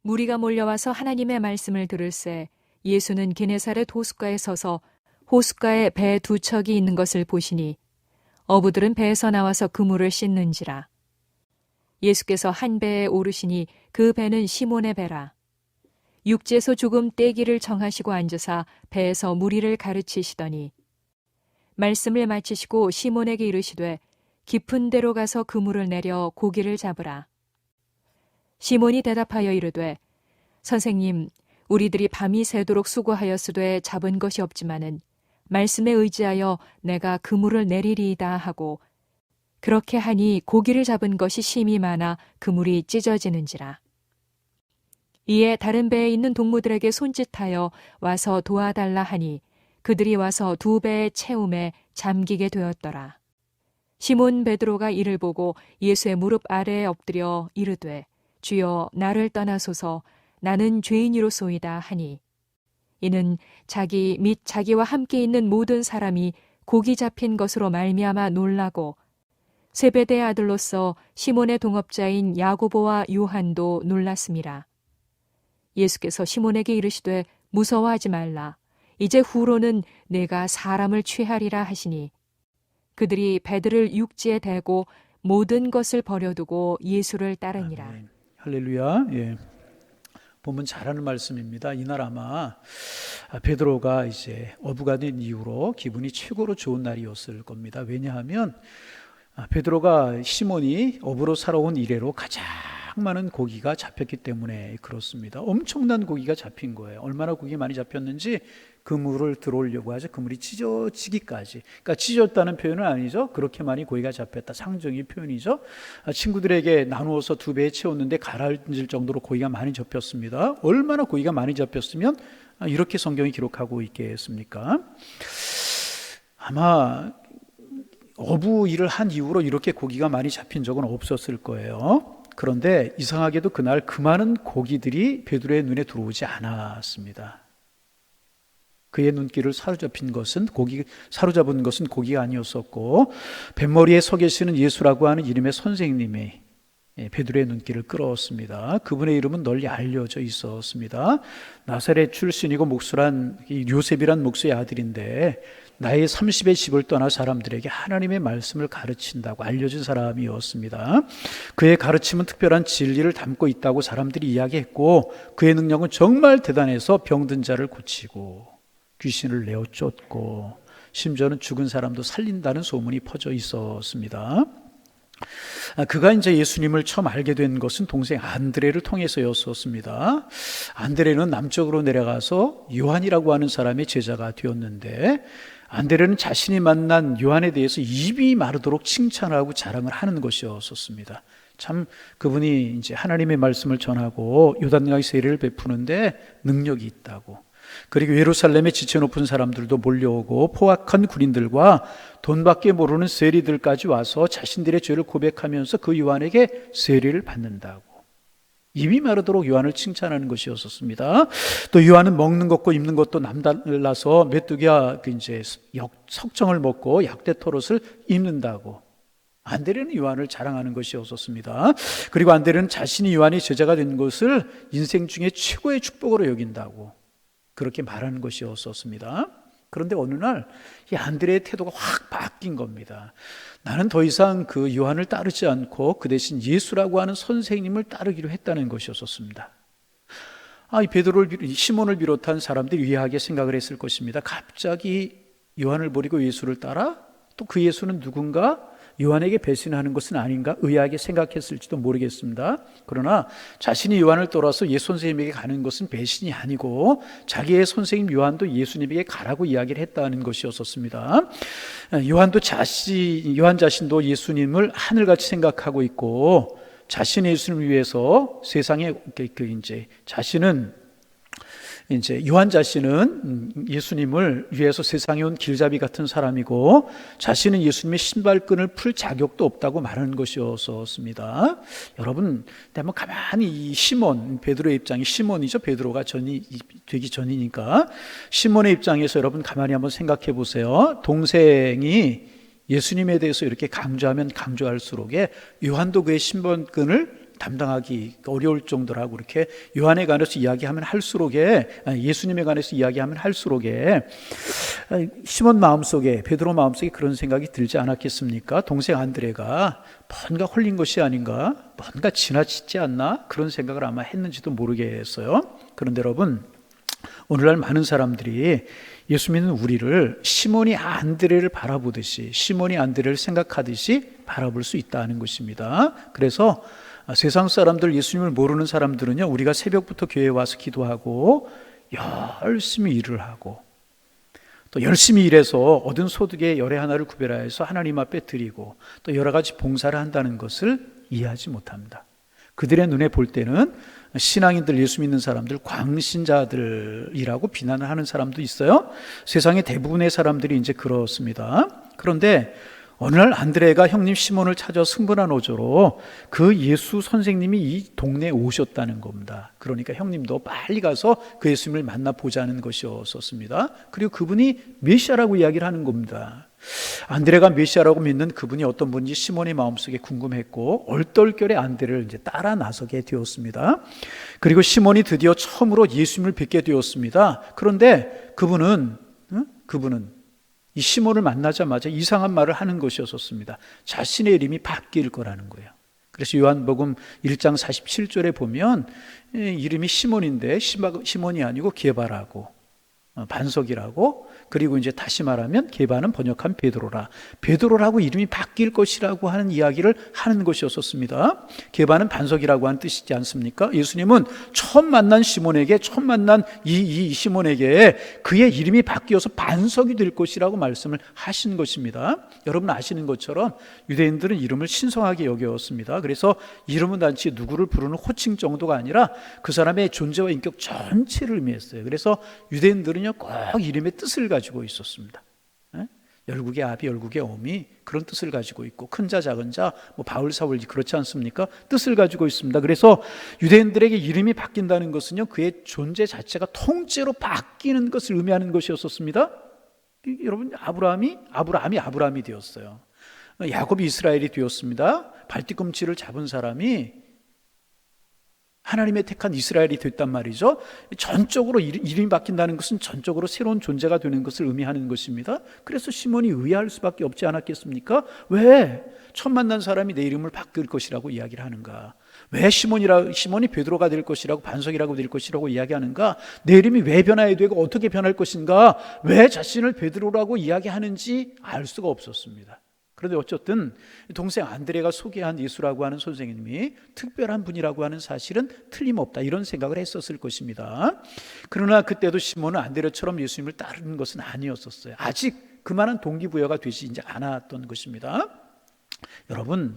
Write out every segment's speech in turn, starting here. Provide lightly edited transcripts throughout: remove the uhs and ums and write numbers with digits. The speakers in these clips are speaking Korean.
무리가 몰려와서 하나님의 말씀을 들을새 예수는 게네사렛 호숫가에 서서 호숫가에 배 두 척이 있는 것을 보시니 어부들은 배에서 나와서 그물을 씻는지라. 예수께서 한 배에 오르시니 그 배는 시몬의 배라. 육지에서 조금 떼기를 정하시고 앉으사 배에서 무리를 가르치시더니 말씀을 마치시고 시몬에게 이르시되 깊은 데로 가서 그물을 내려 고기를 잡으라. 시몬이 대답하여 이르되 선생님, 우리들이 밤이 새도록 수고하였으되 잡은 것이 없지만은 말씀에 의지하여 내가 그물을 내리리이다 하고 그렇게 하니 고기를 잡은 것이 심히 많아 그물이 찢어지는지라. 이에 다른 배에 있는 동무들에게 손짓하여 와서 도와달라 하니 그들이 와서 두 배의 채움에 잠기게 되었더라. 시몬 베드로가 이를 보고 예수의 무릎 아래에 엎드려 이르되 주여 나를 떠나소서 나는 죄인이로소이다 하니 이는 자기 및 자기와 함께 있는 모든 사람이 고기 잡힌 것으로 말미암아 놀라고 세베대의 아들로서 시몬의 동업자인 야고보와 요한도 놀랐음이라. 예수께서 시몬에게 이르시되 무서워하지 말라. 이제 후로는 내가 사람을 취하리라 하시니 그들이 배들을 육지에 대고 모든 것을 버려두고 예수를 따르니라. 아멘. 할렐루야. 예. 보면 잘하는 말씀입니다. 이날 아마 베드로가 이제 어부가 된 이후로 기분이 최고로 좋은 날이었을 겁니다. 왜냐하면 베드로가 시몬이 어부로 살아온 이래로 가장 많은 고기가 잡혔기 때문에 그렇습니다. 엄청난 고기가 잡힌 거예요. 얼마나 고기 많이 잡혔는지 그물을 들어오려고 하죠. 그물이 찢어지기까지. 그러니까 찢어졌다는 표현은 아니죠. 그렇게 많이 고기가 잡혔다. 상정의 표현이죠. 친구들에게 나누어서 두 배에 채웠는데 가라앉을 정도로 고기가 많이 잡혔습니다. 얼마나 고기가 많이 잡혔으면 이렇게 성경이 기록하고 있겠습니까? 아마 어부 일을 한 이후로 이렇게 고기가 많이 잡힌 적은 없었을 거예요. 그런데 이상하게도 그날 그 많은 고기들이 베드로의 눈에 들어오지 않았습니다. 그의 눈길을 사로잡은 것은 고기가 아니었었고 뱃머리에 서 계시는 예수라고 하는 이름의 선생님이 베드로의 눈길을 끌었습니다. 그분의 이름은 널리 알려져 있었습니다. 나사렛 출신이고 목수란 요셉이란 목수의 아들인데 나이 30의 집을 떠나 사람들에게 하나님의 말씀을 가르친다고 알려진 사람이었습니다. 그의 가르침은 특별한 진리를 담고 있다고 사람들이 이야기했고 그의 능력은 정말 대단해서 병든 자를 고치고 귀신을 내어 쫓고 심지어는 죽은 사람도 살린다는 소문이 퍼져 있었습니다. 그가 이제 예수님을 처음 알게 된 것은 동생 안드레를 통해서였었습니다. 안드레는 남쪽으로 내려가서 요한이라고 하는 사람의 제자가 되었는데 안드레는 자신이 만난 요한에 대해서 입이 마르도록 칭찬하고 자랑을 하는 것이었습니다. 참 그분이 이제 하나님의 말씀을 전하고 요단강 세례를 베푸는데 능력이 있다고. 그리고 예루살렘에 지체 높은 사람들도 몰려오고 포악한 군인들과 돈밖에 모르는 세리들까지 와서 자신들의 죄를 고백하면서 그 요한에게 세례를 받는다고. 입이 마르도록 요한을 칭찬하는 것이었습니다. 또 요한은 먹는 것과 입는 것도 남달라서 메뚜기와 이제 석정을 먹고 약대 토롯을 입는다고. 안드레는 요한을 자랑하는 것이었습니다. 그리고 안드레는 자신이 요한이 제자가 된 것을 인생 중에 최고의 축복으로 여긴다고 그렇게 말하는 것이었습니다. 그런데 어느 날 이 안드레의 태도가 확 바뀐 겁니다. 나는 더 이상 그 요한을 따르지 않고 그 대신 예수라고 하는 선생님을 따르기로 했다는 것이었습니다. 이 베드로를 시몬을 비롯한 사람들이 의아하게 생각을 했을 것입니다. 갑자기 요한을 버리고 예수를 따라? 또 그 예수는 누군가? 요한에게 배신하는 것은 아닌가 의아하게 생각했을지도 모르겠습니다. 그러나 자신이 요한을 따라서 예수 선생님에게 가는 것은 배신이 아니고 자기의 선생님 요한도 예수님에게 가라고 이야기를 했다는 것이었습니다. 요한 자신도 예수님을 하늘같이 생각하고 있고 자신의 예수님을 위해서 세상에 요한 자신은 예수님을 위해서 세상에 온 길잡이 같은 사람이고 자신은 예수님의 신발끈을 풀 자격도 없다고 말하는 것이었습니다. 여러분, 한번 가만히 이 시몬, 베드로의 입장이 시몬이죠. 베드로가 되기 전이니까 시몬의 입장에서 여러분 가만히 한번 생각해 보세요. 동생이 예수님에 대해서 이렇게 강조하면 강조할수록 요한도 그의 신발끈을 담당하기 어려울 정도라고 이렇게 요한에 관해서 이야기하면 할수록에, 예수님에 관해서 이야기하면 할수록에 시몬 마음속에, 베드로 마음속에 그런 생각이 들지 않았겠습니까? 동생 안드레가 뭔가 홀린 것이 아닌가, 뭔가 지나치지 않나, 그런 생각을 아마 했는지도 모르겠어요. 그런데 여러분, 오늘날 많은 사람들이 예수 믿는 우리를 시몬이 안드레를 바라보듯이, 시몬이 안드레를 생각하듯이 바라볼 수 있다는 것입니다. 그래서 세상 사람들, 예수님을 모르는 사람들은요, 우리가 새벽부터 교회에 와서 기도하고 열심히 일을 하고 또 열심히 일해서 얻은 소득의 열의 하나를 구별하여서 하나님 앞에 드리고 또 여러 가지 봉사를 한다는 것을 이해하지 못합니다. 그들의 눈에 볼 때는 신앙인들, 예수 믿는 사람들, 광신자들이라고 비난을 하는 사람도 있어요. 세상의 대부분의 사람들이 이제 그렇습니다. 그런데 어느 날 안드레가 형님 시몬을 찾아 승분한 어조로 그 예수 선생님이 이 동네에 오셨다는 겁니다. 그러니까 형님도 빨리 가서 그 예수님을 만나보자는 것이었습니다. 그리고 그분이 메시아라고 이야기를 하는 겁니다. 안드레가 메시아라고 믿는 그분이 어떤 분인지 시몬의 마음속에 궁금했고 얼떨결에 안드레를 이제 따라 나서게 되었습니다. 그리고 시몬이 드디어 처음으로 예수님을 뵙게 되었습니다. 그런데 그분은 이 시몬을 만나자마자 이상한 말을 하는 것이었습니다. 자신의 이름이 바뀔 거라는 거예요. 그래서 요한복음 1장 47절에 보면 이름이 시몬인데 시몬이 아니고 게바라고, 반석이라고, 그리고 이제 다시 말하면 게바는 번역한 베드로라, 베드로라고 이름이 바뀔 것이라고 하는 이야기를 하는 것이었습니다. 게바는 반석이라고 하는 뜻이지 않습니까? 예수님은 처음 만난 시몬에게, 처음 만난 이 시몬에게 그의 이름이 바뀌어서 반석이 될 것이라고 말씀을 하신 것입니다. 여러분 아시는 것처럼 유대인들은 이름을 신성하게 여겼습니다. 그래서 이름은 단지 누구를 부르는 호칭 정도가 아니라 그 사람의 존재와 인격 전체를 의미했어요. 그래서 유대인들은요 꼭 이름의 뜻을 가지고 있었습니다. 열국의 아비, 열국의 어미, 그런 뜻을 가지고 있고, 큰 자, 작은 자, 바울, 사울, 그렇지 않습니까? 뜻을 가지고 있습니다. 그래서 유대인들에게 이름이 바뀐다는 것은요, 그의 존재 자체가 통째로 바뀌는 것을 의미하는 것이었습니다. 여러분, 아브라함이 되었어요. 야곱이 이스라엘이 되었습니다. 발뒤꿈치를 잡은 사람이 하나님의 택한 이스라엘이 됐단 말이죠. 전적으로 이름이 바뀐다는 것은 전적으로 새로운 존재가 되는 것을 의미하는 것입니다. 그래서 시몬이 의아할 수밖에 없지 않았겠습니까? 왜 처음 만난 사람이 내 이름을 바뀔 것이라고 이야기를 하는가? 왜 시몬이 베드로가 될 것이라고, 반석이라고 될 것이라고 이야기하는가? 내 이름이 왜 변화해야 되고 어떻게 변할 것인가? 왜 자신을 베드로라고 이야기하는지 알 수가 없었습니다. 그런데 어쨌든 동생 안드레가 소개한 예수라고 하는 선생님이 특별한 분이라고 하는 사실은 틀림없다, 이런 생각을 했었을 것입니다. 그러나 그때도 시몬은 안드레처럼 예수님을 따르는 것은 아니었었어요. 아직 그만한 동기부여가 되지 않았던 것입니다. 여러분,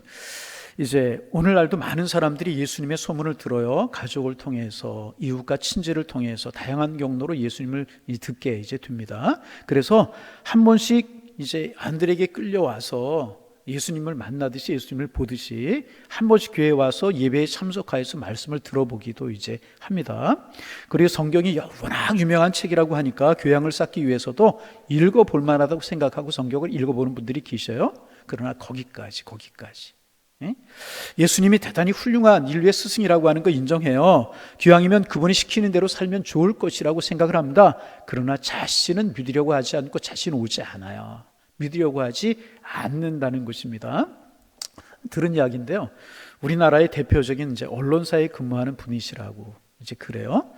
이제 오늘날도 많은 사람들이 예수님의 소문을 들어요. 가족을 통해서, 이웃과 친지를 통해서 다양한 경로로 예수님을 듣게 이제 됩니다. 그래서 한 번씩 이제 안드레에게 끌려와서 예수님을 만나듯이, 예수님을 보듯이 한 번씩 교회에 와서 예배에 참석하여서 말씀을 들어보기도 이제 합니다. 그리고 성경이 워낙 유명한 책이라고 하니까 교양을 쌓기 위해서도 읽어볼 만하다고 생각하고 성경을 읽어보는 분들이 계셔요. 그러나 거기까지. 예수님이 대단히 훌륭한 인류의 스승이라고 하는 거 인정해요. 기왕이면 그분이 시키는 대로 살면 좋을 것이라고 생각을 합니다. 그러나 자신은 믿으려고 하지 않고 자신은 오지 않아요. 믿으려고 하지 않는다는 것입니다. 들은 이야기인데요, 우리나라의 대표적인 이제 언론사에 근무하는 분이시라고 이제 그래요.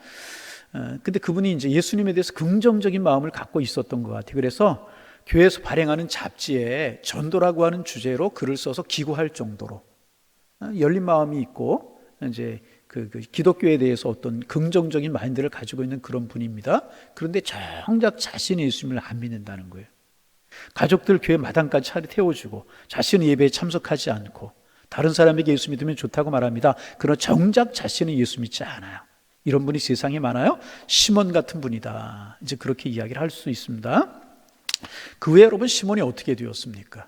근데 그분이 이제 예수님에 대해서 긍정적인 마음을 갖고 있었던 것 같아요. 그래서 교회에서 발행하는 잡지에 전도라고 하는 주제로 글을 써서 기고할 정도로 열린 마음이 있고, 이제 그 기독교에 대해서 어떤 긍정적인 마인드를 가지고 있는 그런 분입니다. 그런데 정작 자신이 예수님을 안 믿는다는 거예요. 가족들 교회 마당까지 태워주고 자신은 예배에 참석하지 않고 다른 사람에게 예수 믿으면 좋다고 말합니다. 그러나 정작 자신은 예수 믿지 않아요. 이런 분이 세상에 많아요. 시몬 같은 분이다, 이제 그렇게 이야기를 할 수 있습니다. 그 외에 여러분, 시몬이 어떻게 되었습니까?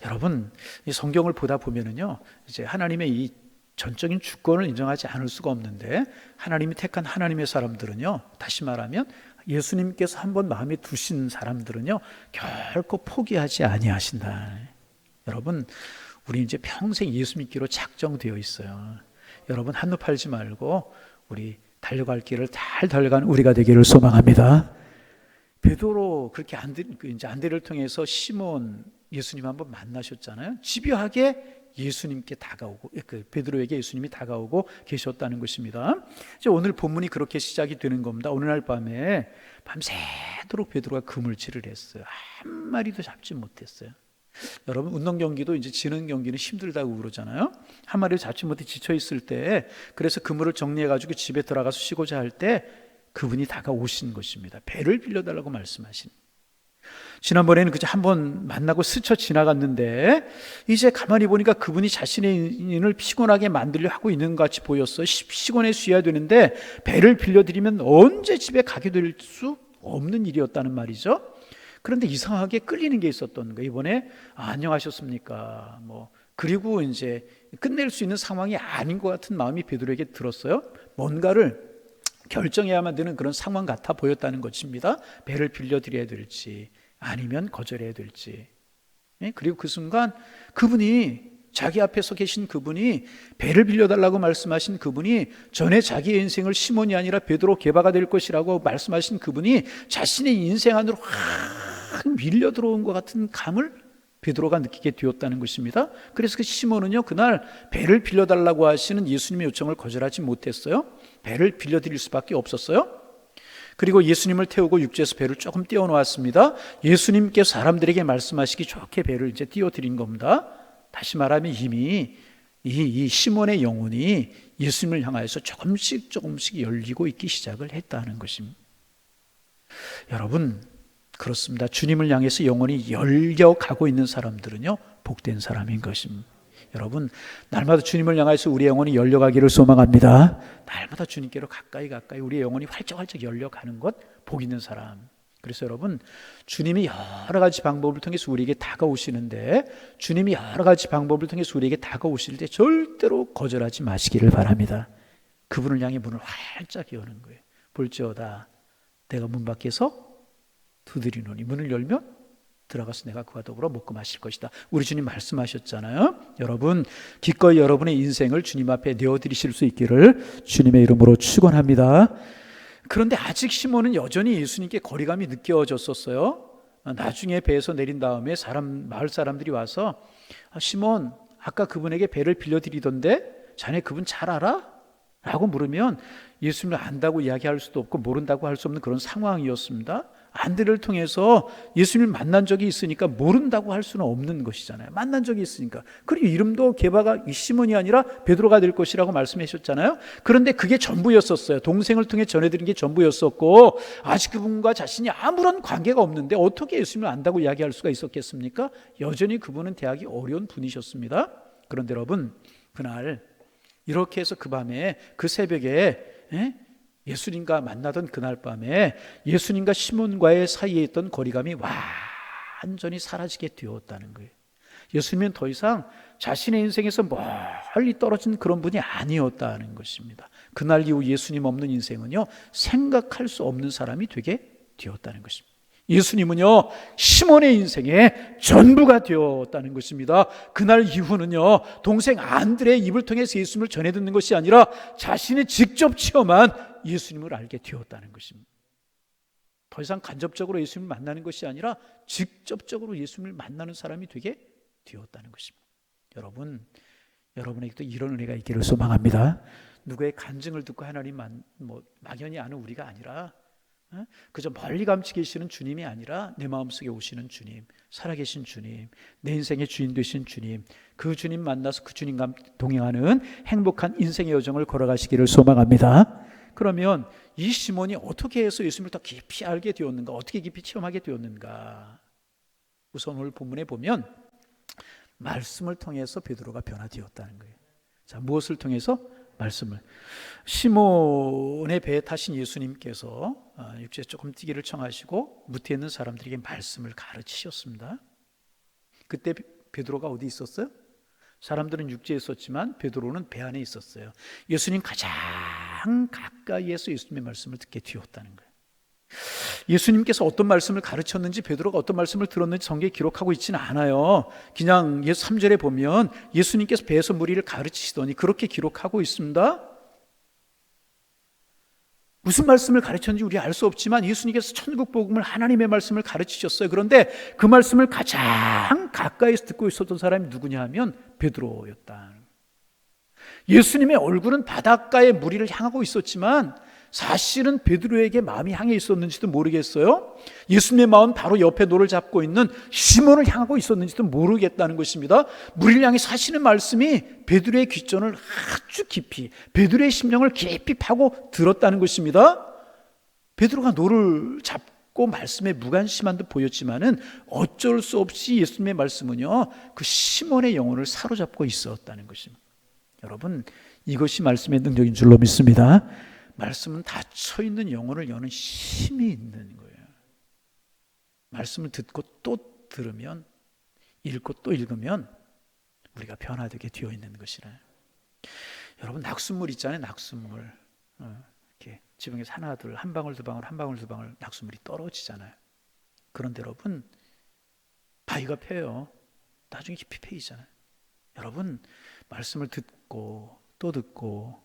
여러분, 이 성경을 보다 보면은요, 이제 하나님의 이 전적인 주권을 인정하지 않을 수가 없는데, 하나님이 택한 하나님의 사람들은요, 다시 말하면 예수님께서 한번 마음에 두신 사람들은요, 결코 포기하지 아니하신다. 여러분, 우리 이제 평생 예수 믿기로 작정되어 있어요. 여러분 한눈 팔지 말고 우리 달려갈 길을 잘 달려가는 우리가 되기를 소망합니다. 베드로 그렇게 이제 안대를 통해서 시몬 예수님 한번 만나셨잖아요. 집요하게 예수님께 다가오고 베드로에게 예수님이 다가오고 계셨다는 것입니다. 이제 오늘 본문이 그렇게 시작이 되는 겁니다. 어느 날 밤에 밤새도록 베드로가 그물질을 했어요. 한 마리도 잡지 못했어요. 여러분 운동 경기도 이제 지는 경기는 힘들다고 그러잖아요. 한 마리도 잡지 못해 지쳐 있을 때 그래서 그물을 정리해 가지고 집에 들어가서 쉬고자 할 때 그분이 다가오신 것입니다. 배를 빌려달라고 말씀하신. 지난번에는 그저 한번 만나고 스쳐 지나갔는데 이제 가만히 보니까 그분이 자신의 인을 피곤하게 만들려 하고 있는 것 같이 보였어요. 피곤해 쉬어야 되는데 배를 빌려드리면 언제 집에 가게 될 수 없는 일이었다는 말이죠. 그런데 이상하게 끌리는 게 있었던 거예요. 이번에 안녕하셨습니까? 그리고 이제 끝낼 수 있는 상황이 아닌 것 같은 마음이 베드로에게 들었어요. 뭔가를 결정해야만 되는 그런 상황 같아 보였다는 것입니다. 배를 빌려드려야 될지 아니면 거절해야 될지. 그리고 그 순간 그분이 자기 앞에 서 계신 그분이 배를 빌려달라고 말씀하신 그분이 전에 자기의 인생을 시몬이 아니라 베드로 게바가 될 것이라고 말씀하신 그분이 자신의 인생 안으로 확 밀려 들어온 것 같은 감을 베드로가 느끼게 되었다는 것입니다. 그래서 그 시몬은요 그날 배를 빌려달라고 하시는 예수님의 요청을 거절하지 못했어요. 배를 빌려드릴 수밖에 없었어요. 그리고 예수님을 태우고 육지에서 배를 조금 띄워놓았습니다. 예수님께서 사람들에게 말씀하시기 좋게 배를 이제 띄워드린 겁니다. 다시 말하면 이미 이 시몬의 영혼이 예수님을 향하여서 조금씩 열리고 있기 시작을 했다는 것입니다. 여러분 그렇습니다. 주님을 향해서 영혼이 열려가고 있는 사람들은요 복된 사람인 것입니다. 여러분 날마다 주님을 향해서 우리의 영혼이 열려가기를 소망합니다. 날마다 주님께로 가까이 우리의 영혼이 활짝 열려가는 것 복 있는 사람. 그래서 여러분 주님이 여러 가지 방법을 통해서 우리에게 다가오시는데 주님이 여러 가지 방법을 통해서 우리에게 다가오실 때 절대로 거절하지 마시기를 바랍니다. 그분을 향해 문을 활짝 여는 거예요. 볼지어다 내가 문 밖에서 두드리노니 문을 열면 들어가서 내가 그와 더불어 먹고 마실 것이다. 우리 주님 말씀하셨잖아요. 여러분 기꺼이 여러분의 인생을 주님 앞에 내어드리실 수 있기를 주님의 이름으로 축원합니다. 그런데 아직 시몬은 여전히 예수님께 거리감이 느껴졌었어요. 나중에 배에서 내린 다음에 마을 사람들이 와서 시몬 아까 그분에게 배를 빌려드리던데 자네 그분 잘 알아? 라고 물으면 예수님을 안다고 이야기할 수도 없고 모른다고 할 수 없는 그런 상황이었습니다. 안대를 통해서 예수님을 만난 적이 있으니까 모른다고 할 수는 없는 것이잖아요. 만난 적이 있으니까. 그리고 이름도 게바가 시몬이 아니라 베드로가 될 것이라고 말씀하셨잖아요. 그런데 그게 전부였었어요. 동생을 통해 전해드린 게 전부였었고 아직 그분과 자신이 아무런 관계가 없는데 어떻게 예수님을 안다고 이야기할 수가 있었겠습니까? 여전히 그분은 대하기 어려운 분이셨습니다. 그런데 여러분 그날 이렇게 해서 그 밤에 그 새벽에 예수님과 만나던 그날 밤에 예수님과 시몬과의 사이에 있던 거리감이 완전히 사라지게 되었다는 거예요. 예수님은 더 이상 자신의 인생에서 멀리 떨어진 그런 분이 아니었다는 것입니다. 그날 이후 예수님 없는 인생은요 생각할 수 없는 사람이 되게 되었다는 것입니다. 예수님은요 시몬의 인생의 전부가 되었다는 것입니다. 그날 이후는요 동생 안드레의 입을 통해서 예수님을 전해 듣는 것이 아니라 자신이 직접 체험한 예수님을 알게 되었다는 것입니다. 더 이상 간접적으로 예수님을 만나는 것이 아니라 직접적으로 예수님을 만나는 사람이 되게 되었다는 것입니다. 여러분, 여러분에게도 이런 은혜가 있기를 소망합니다. 누구의 간증을 듣고 하나님 막연히 아는 우리가 아니라 그저 멀리 감치 계시는 주님이 아니라 내 마음속에 오시는 주님, 살아계신 주님, 내 인생의 주인 되신 주님, 그 주님 만나서 그 주님과 동행하는 행복한 인생의 여정을 걸어가시기를 소망합니다. 그러면 이 시몬이 어떻게 해서 예수님을 더 깊이 알게 되었는가, 어떻게 깊이 체험하게 되었는가? 우선 오늘 본문에 보면 말씀을 통해서 베드로가 변화되었다는 거예요. 자, 무엇을 통해서? 말씀을. 시몬의 배에 타신 예수님께서 육지에 조금 뛰기를 청하시고 무태에 있는 사람들에게 말씀을 가르치셨습니다. 그때 베드로가 어디 있었어요? 사람들은 육지에 있었지만 베드로는 배 안에 있었어요. 예수님 가장 가까이에서 예수님의 말씀을 듣게 되었다는 거예요. 예수님께서 어떤 말씀을 가르쳤는지, 베드로가 어떤 말씀을 들었는지 성경에 기록하고 있지는 않아요. 그냥 3절에 보면 예수님께서 배에서 무리를 가르치시더니 그렇게 기록하고 있습니다. 무슨 말씀을 가르쳤는지 우리 알 수 없지만 예수님께서 천국 복음을, 하나님의 말씀을 가르치셨어요. 그런데 그 말씀을 가장 가까이서 듣고 있었던 사람이 누구냐 하면 베드로였다. 예수님의 얼굴은 바닷가의 무리를 향하고 있었지만 사실은 베드로에게 마음이 향해 있었는지도 모르겠어요. 예수님의 마음 바로 옆에 노를 잡고 있는 시몬을 향하고 있었는지도 모르겠다는 것입니다. 무리를 향해 사시는 말씀이 베드로의 귓전을 아주 깊이, 베드로의 심령을 깊이 파고 들었다는 것입니다. 베드로가 노를 잡고 말씀에 무관심한 듯 보였지만은 어쩔 수 없이 예수님의 말씀은요, 그 시몬의 영혼을 사로잡고 있었다는 것입니다. 여러분, 이것이 말씀의 능력인 줄로 믿습니다. 말씀은 닫혀있는 영혼을 여는 힘이 있는 거예요. 말씀을 듣고 또 들으면, 읽고 또 읽으면 우리가 변화되게 되어 있는 것이라. 여러분, 낙숫물 있잖아요. 낙숫물. 이렇게 지붕에서 하나 둘, 한 방울 두 방울, 한 방울 두 방울 낙숫물이 떨어지잖아요. 그런데 여러분, 바위가 패요. 나중에 깊이 패이잖아요. 여러분, 말씀을 듣고 또 듣고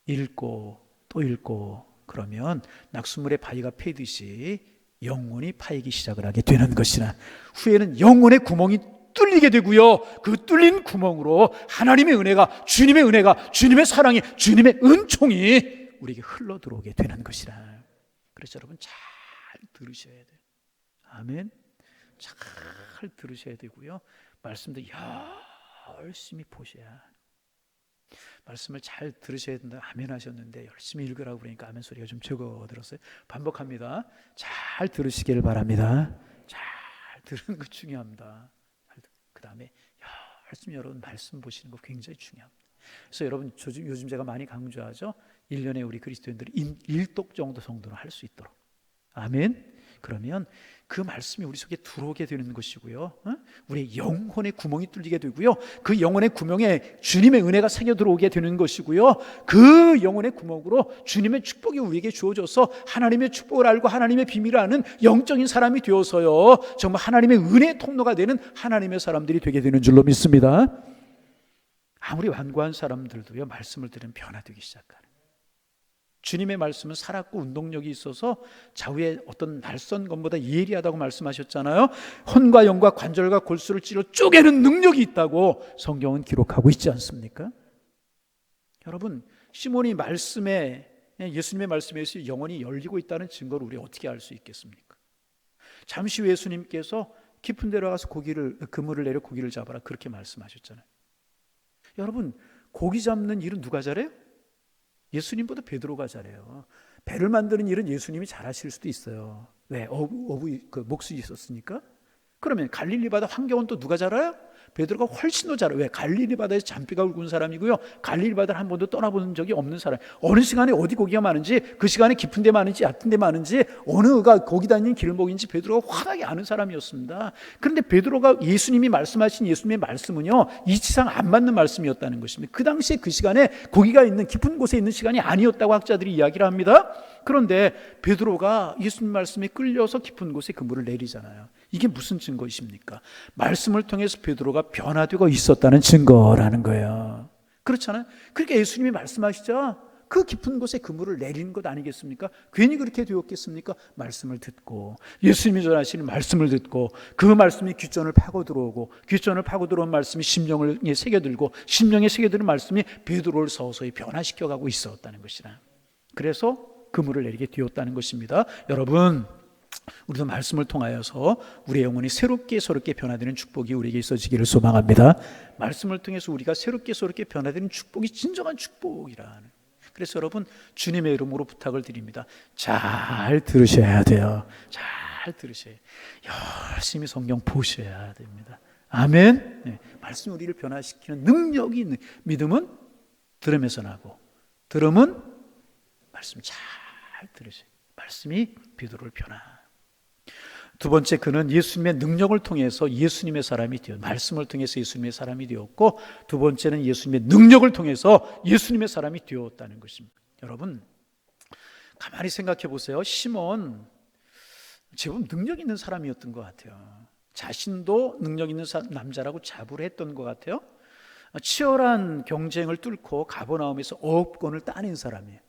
읽고 또 읽고 그러면 낙숫물에 바위가 패듯이 영혼이 파이기 시작을 하게 되는 것이나, 후에는 영혼의 구멍이 뚫리게 되고요, 그 뚫린 구멍으로 하나님의 은혜가, 주님의 은혜가, 주님의 사랑이, 주님의 은총이 우리에게 흘러 들어오게 되는 것이라. 그래서 여러분, 잘 들으셔야 돼요. 아멘. 잘 들으셔야 되고요, 말씀도 열심히 보셔야. 말씀을 잘 들으셔야 된다. 아멘 하셨는데 열심히 읽으라고 그러니까 아멘 소리가 좀 적어들었어요. 반복합니다. 잘 들으시기를 바랍니다. 잘 들은 거 중요합니다. 그 다음에 열심히 여러분 말씀 보시는 거 굉장히 중요합니다. 그래서 여러분, 요즘 제가 많이 강조하죠. 1년에 우리 그리스도인들이 1독 정도 성도는 할 수 있도록. 아멘. 그러면 그 말씀이 우리 속에 들어오게 되는 것이고요, 우리의 영혼의 구멍이 뚫리게 되고요, 그 영혼의 구멍에 주님의 은혜가 새겨 들어오게 되는 것이고요, 그 영혼의 구멍으로 주님의 축복이 우리에게 주어져서 하나님의 축복을 알고 하나님의 비밀을 아는 영적인 사람이 되어서요, 정말 하나님의 은혜의 통로가 되는 하나님의 사람들이 되게 되는 줄로 믿습니다. 아무리 완고한 사람들도요, 말씀을 들으면 변화되기 시작하는. 주님의 말씀은 살았고 운동력이 있어서 좌우의 어떤 낯선 것보다 예리하다고 말씀하셨잖아요. 혼과 영과 관절과 골수를 찔러 쪼개는 능력이 있다고 성경은 기록하고 있지 않습니까? 여러분, 시몬이 말씀에, 예수님의 말씀에서 영혼이 열리고 있다는 증거를 우리 어떻게 알 수 있겠습니까? 잠시 후에 예수님께서 깊은 데로 가서 그물을 내려 고기를 잡아라, 그렇게 말씀하셨잖아요. 여러분, 고기 잡는 일은 누가 잘해요? 예수님보다 베드로가 잘해요. 배를 만드는 일은 예수님이 잘하실 수도 있어요. 왜? 목수이 있었으니까. 그러면 갈릴리 바다 환경은 또 누가 잘 알아요? 베드로가 훨씬 더 잘 알아요. 왜? 갈릴리 바다에서 잔뼈가 굵은 사람이고요, 갈릴리 바다를 한 번도 떠나본 적이 없는 사람. 어느 시간에 어디 고기가 많은지, 그 시간에 깊은 데 많은지 얕은 데 많은지, 어느가 고기 다니는 길목인지 베드로가 환하게 아는 사람이었습니다. 그런데 베드로가 예수님이 말씀하신 예수님의 말씀은요, 이치상 안 맞는 말씀이었다는 것입니다. 그 당시에 그 시간에 고기가 있는 깊은 곳에 있는 시간이 아니었다고 학자들이 이야기를 합니다. 그런데 베드로가 예수님 말씀에 끌려서 깊은 곳에 그물을 내리잖아요. 이게 무슨 증거이십니까? 말씀을 통해서 베드로가 변화되고 있었다는 증거라는 거예요. 그렇잖아요. 그러니까 예수님이 말씀하시자 그 깊은 곳에 그물을 내리는 것 아니겠습니까? 괜히 그렇게 되었겠습니까? 말씀을 듣고, 예수님이 전하시는 말씀을 듣고, 그 말씀이 귓전을 파고 들어오고, 귓전을 파고 들어온 말씀이 심령에 새겨들고, 심령에 새겨드는 말씀이 베드로를 서서히 변화시켜가고 있었다는 것이라. 그래서 그물을 내리게 되었다는 것입니다. 여러분, 우리도 말씀을 통하여서 우리의 영혼이 새롭게 변화되는 축복이 우리에게 있어지기를 소망합니다. 말씀을 통해서 우리가 새롭게 변화되는 축복이 진정한 축복이라는. 그래서 여러분, 주님의 이름으로 부탁을 드립니다. 잘 들으셔야 돼요. 잘 들으셔야 돼요. 열심히 성경 보셔야 됩니다. 아멘. 네. 말씀이 우리를 변화시키는 능력이 있는. 믿음은 들으면서 나고, 들음은 말씀 잘 들으셔야 돼요. 말씀이 베드로를 변화. 두 번째, 그는 예수님의 능력을 통해서 예수님의 사람이 되었고, 말씀을 통해서 예수님의 사람이 되었고, 두 번째는 예수님의 능력을 통해서 예수님의 사람이 되었다는 것입니다. 여러분, 가만히 생각해 보세요. 시몬, 제법 능력 있는 사람이었던 것 같아요. 자신도 능력 있는 남자라고 자부를 했던 것 같아요. 치열한 경쟁을 뚫고 가버나움에서 9억 권을 따낸 사람이에요.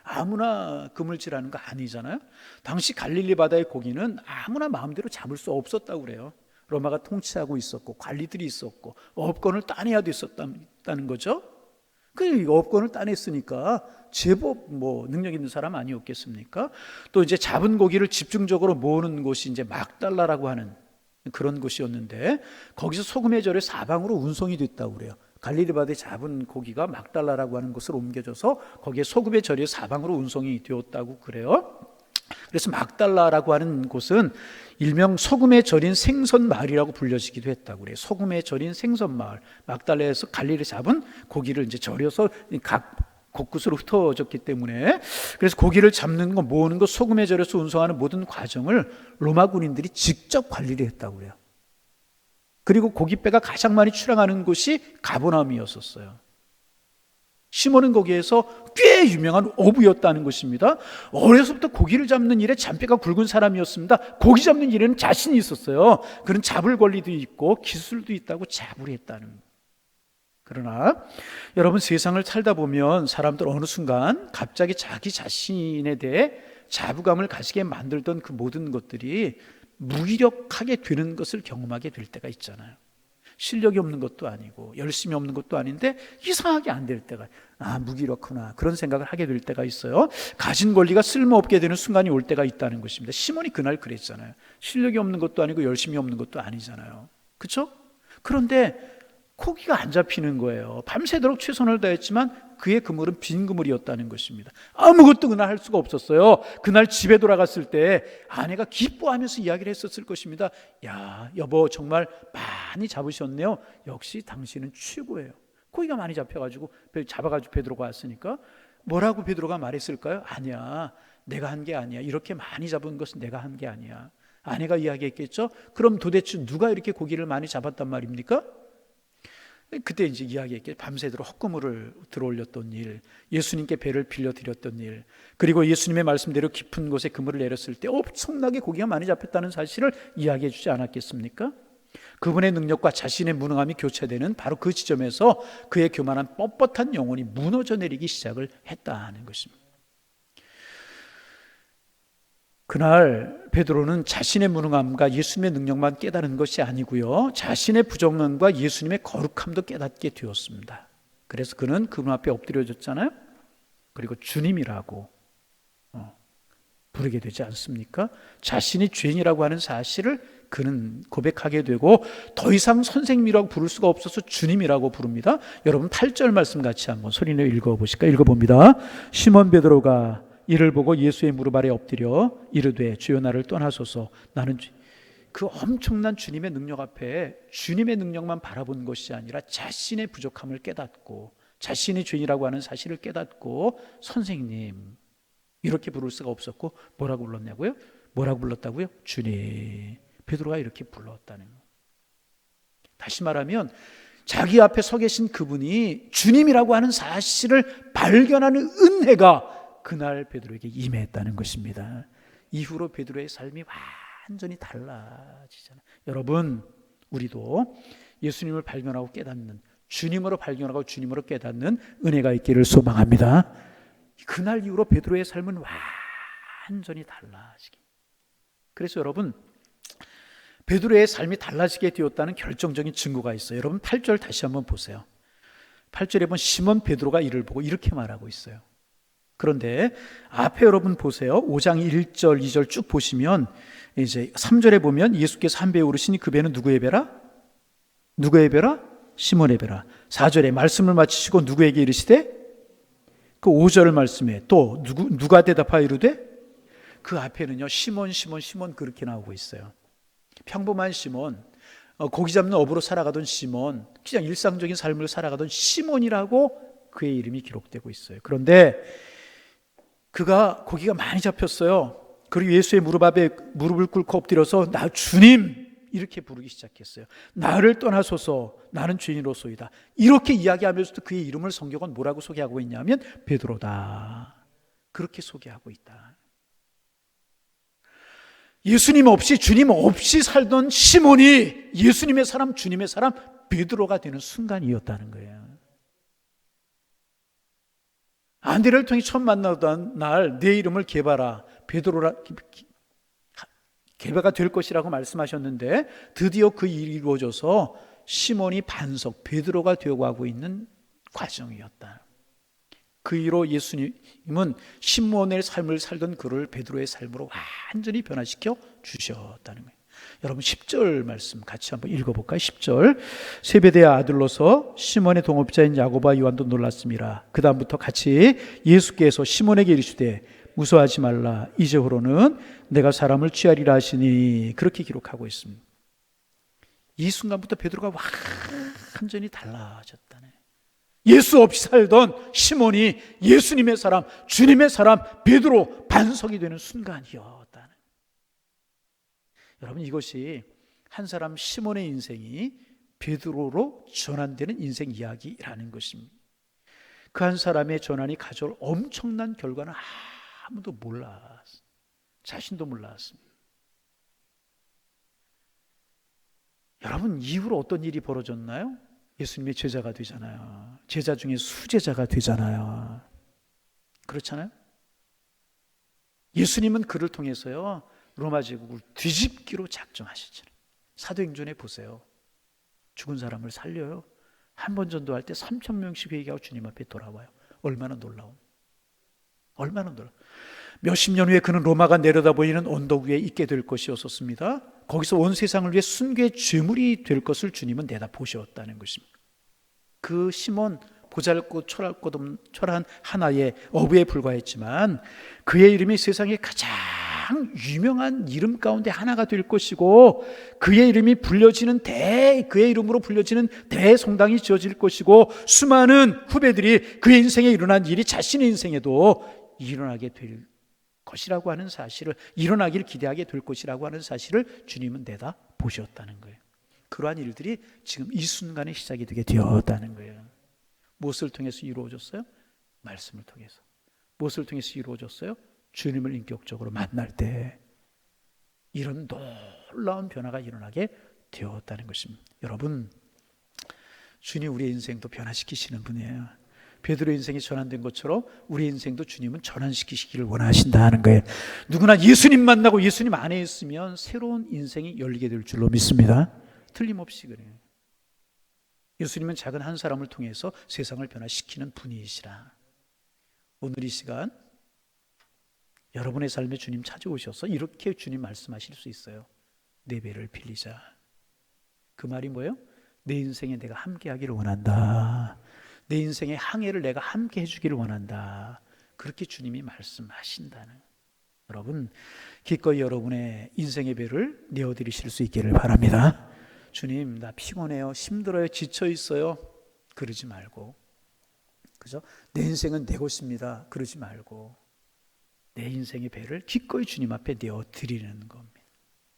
아무나 그물질하는 거 아니잖아요. 당시 갈릴리 바다의 고기는 아무나 마음대로 잡을 수 없었다고 그래요. 로마가 통치하고 있었고 관리들이 있었고 9억 권을 따내야 됐었다는 거죠. 그 9억 권을 따냈으니까 제법 능력 있는 사람 아니었겠습니까? 또 이제 잡은 고기를 집중적으로 모으는 곳이 이제 막달라라고 하는 그런 곳이었는데, 거기서 소금의 절에 사방으로 운송이 됐다고 그래요. 갈릴리 바다에 잡은 고기가 막달라라고 하는 곳으로 옮겨져서 거기에 소금의 절이 사방으로 운송이 되었다고 그래요. 그래서 막달라라고 하는 곳은 일명 소금의 절인 생선 마을이라고 불려지기도 했다고 그래요. 소금의 절인 생선 마을. 막달라에서 갈릴리 잡은 고기를 이제 절여서 각 곳곳으로 흩어졌기 때문에, 그래서 고기를 잡는 거, 모으는 거, 소금의 절에서 운송하는 모든 과정을 로마 군인들이 직접 관리를 했다고 그래요. 그리고 고깃배가 가장 많이 출항하는 곳이 가버나움이었었어요. 시몬은 거기에서 꽤 유명한 어부였다는 것입니다. 어려서부터 고기를 잡는 일에 잔뼈가 굵은 사람이었습니다. 고기 잡는 일에는 자신이 있었어요. 그런 잡을 권리도 있고 기술도 있다고 자부를 했다는 거예요. 그러나 여러분, 세상을 살다 보면 사람들 어느 순간 갑자기 자기 자신에 대해 자부감을 가지게 만들던 그 모든 것들이 무기력하게 되는 것을 경험하게 될 때가 있잖아요. 실력이 없는 것도 아니고 열심히 없는 것도 아닌데 이상하게 안 될 때가, 무기력하구나, 그런 생각을 하게 될 때가 있어요. 가진 권리가 쓸모없게 되는 순간이 올 때가 있다는 것입니다. 시몬이 그날 그랬잖아요. 실력이 없는 것도 아니고 열심히 없는 것도 아니잖아요. 그렇죠? 그런데 고기가 안 잡히는 거예요. 밤새도록 최선을 다했지만 그의 그물은 빈 그물이었다는 것입니다. 아무것도 그날 할 수가 없었어요. 그날 집에 돌아갔을 때 아내가 기뻐하면서 이야기를 했었을 것입니다. 야, 여보, 정말 많이 잡으셨네요. 역시 당신은 최고예요. 고기가 많이 잡혀가지고 잡아가지고 베드로가 왔으니까 뭐라고 베드로가 말했을까요? 아니야, 내가 한 게 아니야. 이렇게 많이 잡은 것은 내가 한 게 아니야. 아내가 이야기했겠죠. 그럼 도대체 누가 이렇게 고기를 많이 잡았단 말입니까? 그때 이제 이야기했겠죠. 밤새도록 헛구물을 들어올렸던 일, 예수님께 배를 빌려드렸던 일, 그리고 예수님의 말씀대로 깊은 곳에 그물을 내렸을 때 엄청나게 고기가 많이 잡혔다는 사실을 이야기해 주지 않았겠습니까? 그분의 능력과 자신의 무능함이 교차되는 바로 그 지점에서 그의 교만한 뻣뻣한 영혼이 무너져 내리기 시작을 했다는 것입니다. 그날 베드로는 자신의 무능함과 예수님의 능력만 깨달은 것이 아니고요, 자신의 부정함과 예수님의 거룩함도 깨닫게 되었습니다. 그래서 그는 그분 앞에 엎드려졌잖아요. 그리고 주님이라고 부르게 되지 않습니까? 자신이 죄인이라고 하는 사실을 그는 고백하게 되고 더 이상 선생님이라고 부를 수가 없어서 주님이라고 부릅니다. 여러분 8절 말씀 같이 한번 소리내어 읽어보실까요? 읽어봅니다. 시몬 베드로가 이를 보고 예수의 무릎 아래 엎드려 이르되 주여 나를 떠나소서, 나는 그 엄청난 주님의 능력 앞에 주님의 능력만 바라본 것이 아니라 자신의 부족함을 깨닫고 자신이 죄인이라고 하는 사실을 깨닫고 선생님 이렇게 부를 수가 없었고 뭐라고 불렀냐고요? 뭐라고 불렀다고요? 주님. 베드로가 이렇게 불렀다는 거예요. 다시 말하면 자기 앞에 서 계신 그분이 주님이라고 하는 사실을 발견하는 은혜가 그날 베드로에게 임했다는 것입니다. 이후로 베드로의 삶이 완전히 달라지잖아요. 여러분, 우리도 예수님을 발견하고 깨닫는, 주님으로 발견하고 주님으로 깨닫는 은혜가 있기를 소망합니다. 그날 이후로 베드로의 삶은 완전히 달라지게. 그래서 여러분, 베드로의 삶이 달라지게 되었다는 결정적인 증거가 있어요. 여러분 8절 다시 한번 보세요. 8절에 보면 시몬 베드로가 이를 보고 이렇게 말하고 있어요. 그런데 앞에 여러분 보세요. 5장 1절 2절 쭉 보시면 이제 3절에 보면 예수께서 한 배에 오르시니 그 배는 누구의 배라? 누구의 배라? 시몬의 배라. 4절에 말씀을 마치시고 누구에게 이르시되? 그 5절 말씀에 또 누가 대답하여 이르되? 그 앞에는요 시몬 시몬 시몬 그렇게 나오고 있어요. 평범한 시몬, 고기 잡는 어부로 살아가던 시몬, 그냥 일상적인 삶을 살아가던 시몬이라고 그의 이름이 기록되고 있어요. 그런데 그가 고기가 많이 잡혔어요. 그리고 예수의 무릎 앞에 무릎을 꿇고 엎드려서 나 주님 이렇게 부르기 시작했어요. 나를 떠나소서, 나는 죄인으로소이다. 이렇게 이야기하면서도 그의 이름을 성경은 뭐라고 소개하고 있냐면 베드로다. 그렇게 소개하고 있다. 예수님 없이 주님 없이 살던 시몬이 예수님의 사람, 주님의 사람, 베드로가 되는 순간이었다는 거예요. 안드레를 통해 처음 만나던 날 내 이름을 게바라, 베드로라 게바가 될 것이라고 말씀하셨는데 드디어 그 일이 이루어져서 시몬이 반석, 베드로가 되어가고 있는 과정이었다. 그 이후로 예수님은 시몬의 삶을 살던 그를 베드로의 삶으로 완전히 변화시켜 주셨다는 거예요. 여러분 10절 말씀 같이 한번 읽어볼까요? 10절 세베대의 아들로서 시몬의 동업자인 야고보와 요한도 놀랐습니다. 그 다음부터 같이 예수께서 시몬에게 이르시되 무서워하지 말라, 이제후로는 내가 사람을 취하리라 하시니, 그렇게 기록하고 있습니다. 이 순간부터 베드로가 완전히 달라졌다네. 예수 없이 살던 시몬이 예수님의 사람, 주님의 사람, 베드로 반석이 되는 순간이었다는. 여러분 이것이 한 사람 시몬의 인생이 베드로로 전환되는 인생 이야기라는 것입니다. 그 한 사람의 전환이 가져올 엄청난 결과는 아무도 몰랐어요. 자신도 몰랐습니다. 여러분 이후로 어떤 일이 벌어졌나요? 예수님의 제자가 되잖아요. 제자 중에 수제자가 되잖아요. 그렇잖아요? 예수님은 그를 통해서요 로마 제국을 뒤집기로 작정하시잖아요. 사도행전에 보세요. 죽은 사람을 살려요. 한 번 전도할 때 3,000명씩 회개하고 주님 앞에 돌아와요. 얼마나 놀라운, 얼마나 놀라운. 몇십 년 후에 그는 로마가 내려다보이는 언덕 위에 있게 될 것이었습니다. 거기서 온 세상을 위해 순교의 죄물이 될 것을 주님은 내다보셨다는 것입니다. 그 시몬 보잘것 초라한 하나의 어부에 불과했지만 그의 이름이 세상에 가장 유명한 이름 가운데 하나가 될 것이고 그의 이름이 그의 이름으로 불려지는 대성당이 지어질 것이고 수많은 후배들이 그의 인생에 일어난 일이 자신의 인생에도 일어나게 될 것이라고 하는 사실을, 일어나기를 기대하게 될 것이라고 하는 사실을 주님은 내다 보셨다는 거예요. 그러한 일들이 지금 이 순간에 시작이 되게 되었다는 거예요. 무엇을 통해서 이루어졌어요? 말씀을 통해서. 무엇을 통해서 이루어졌어요? 주님을 인격적으로 만날 때 이런 놀라운 변화가 일어나게 되었다는 것입니다. 여러분, 주님 우리의 인생도 변화시키시는 분이에요. 베드로의 인생이 전환된 것처럼 우리의 인생도 주님은 전환시키시기를 원하신다는 거예요. 누구나 예수님 만나고 예수님 안에 있으면 새로운 인생이 열리게 될 줄로 믿습니다. 틀림없이 그래요. 예수님은 작은 한 사람을 통해서 세상을 변화시키는 분이시라. 오늘 이 시간 여러분의 삶에 주님 찾아오셔서 이렇게 주님 말씀하실 수 있어요. 내 배를 빌리자. 그 말이 뭐예요? 내 인생에 내가 함께 하기를 원한다. 내 인생의 항해를 내가 함께 해주기를 원한다. 그렇게 주님이 말씀하신다는. 여러분 기꺼이 여러분의 인생의 배를 내어드리실 수 있기를 바랍니다. 주님 나 피곤해요, 힘들어요, 지쳐 있어요. 그러지 말고, 그죠? 내 인생은 내 것입니다. 그러지 말고 내 인생의 배를 기꺼이 주님 앞에 내어드리는 겁니다.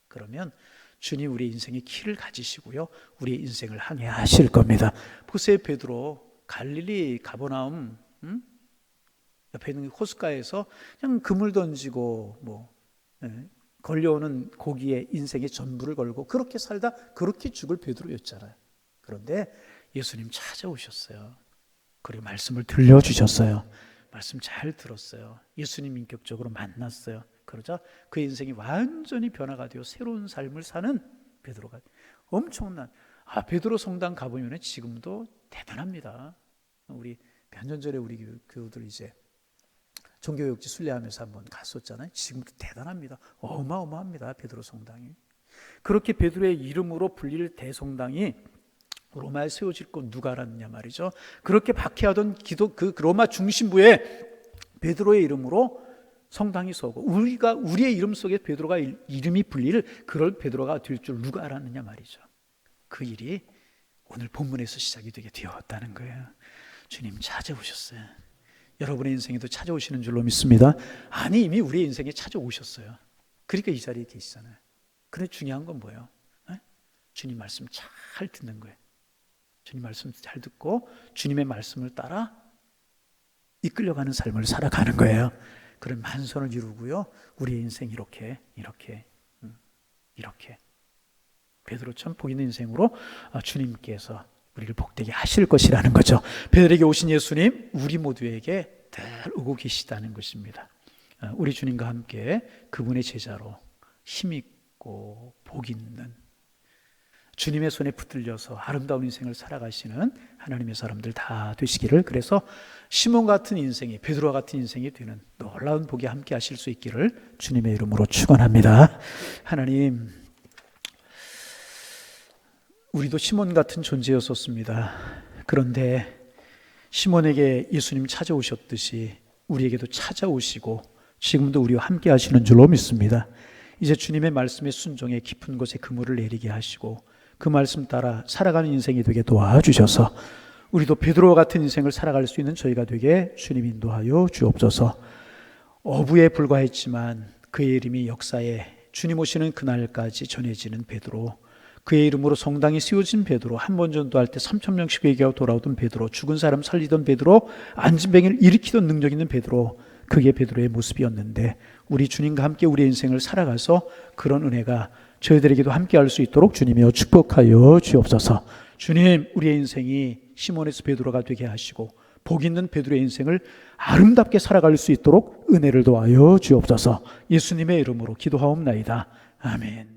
그러면 주님 우리의 인생의 키를 가지시고요 우리의 인생을 항해하실 겁니다. 보세요, 베드로 갈릴리 가버나움 옆에 있는 호숫가에서 그냥 그물 던지고 걸려오는 고기에 인생의 전부를 걸고 그렇게 살다 그렇게 죽을 베드로였잖아요. 그런데 예수님 찾아오셨어요. 그리고 말씀을 들려주셨어요. 말씀 잘 들었어요. 예수님 인격적으로 만났어요. 그러자 그 인생이 완전히 변화가 되어 새로운 삶을 사는 베드로가 엄청난, 베드로 성당 가보면 지금도 대단합니다. 우리 몇 년 전에 우리 교우들 이제 종교육지 순례하면서 한번 갔었잖아요. 지금도 대단합니다. 어마어마합니다. 베드로 성당이. 그렇게 베드로의 이름으로 불릴 대성당이 로마에 세워질 건 누가 알았느냐 말이죠. 그렇게 박해하던 그 로마 중심부에 베드로의 이름으로 성당이 서고 우리의 이름 속에 베드로가 이름이 불릴 그럴 베드로가 될 줄 누가 알았느냐 말이죠. 그 일이 오늘 본문에서 시작이 되게 되었다는 거예요. 주님 찾아오셨어요. 여러분의 인생에도 찾아오시는 줄로 믿습니다. 아니 이미 우리의 인생에 찾아오셨어요. 그러니까 이 자리에 계시잖아요. 그런데 중요한 건 뭐예요? 주님 말씀 잘 듣는 거예요. 주님 말씀 잘 듣고 주님의 말씀을 따라 이끌려가는 삶을 살아가는 거예요. 그런 만선을 이루고요 우리의 인생 이렇게 이렇게 베드로처럼 복 있는 인생으로 주님께서 우리를 복되게 하실 것이라는 거죠. 베드로에게 오신 예수님 우리 모두에게 늘 오고 계시다는 것입니다. 우리 주님과 함께 그분의 제자로 힘있고 복 있는 주님의 손에 붙들려서 아름다운 인생을 살아가시는 하나님의 사람들 다 되시기를, 그래서 시몬 같은 인생이, 베드로와 같은 인생이 되는 놀라운 복이 함께 하실 수 있기를 주님의 이름으로 축원합니다. 하나님, 우리도 시몬 같은 존재였었습니다. 그런데 시몬에게 예수님 찾아오셨듯이 우리에게도 찾아오시고 지금도 우리와 함께 하시는 줄로 믿습니다. 이제 주님의 말씀에 순종해 깊은 곳에 그물을 내리게 하시고 그 말씀 따라 살아가는 인생이 되게 도와주셔서 우리도 베드로와 같은 인생을 살아갈 수 있는 저희가 되게 주님 인도하여 주옵소서. 어부에 불과했지만 그의 이름이 역사에 주님 오시는 그날까지 전해지는 베드로, 그의 이름으로 성당이 세워진 베드로, 한 번 전도할 때 3,000명씩 회개하고 돌아오던 베드로, 죽은 사람 살리던 베드로, 앉은 뱅이를 일으키던 능력 있는 베드로, 그게 베드로의 모습이었는데 우리 주님과 함께 우리의 인생을 살아가서 그런 은혜가 저희들에게도 함께 할 수 있도록 주님이여 축복하여 주옵소서. 주님, 우리의 인생이 시몬에서 베드로가 되게 하시고 복 있는 베드로의 인생을 아름답게 살아갈 수 있도록 은혜를 도와여 주옵소서. 예수님의 이름으로 기도하옵나이다. 아멘.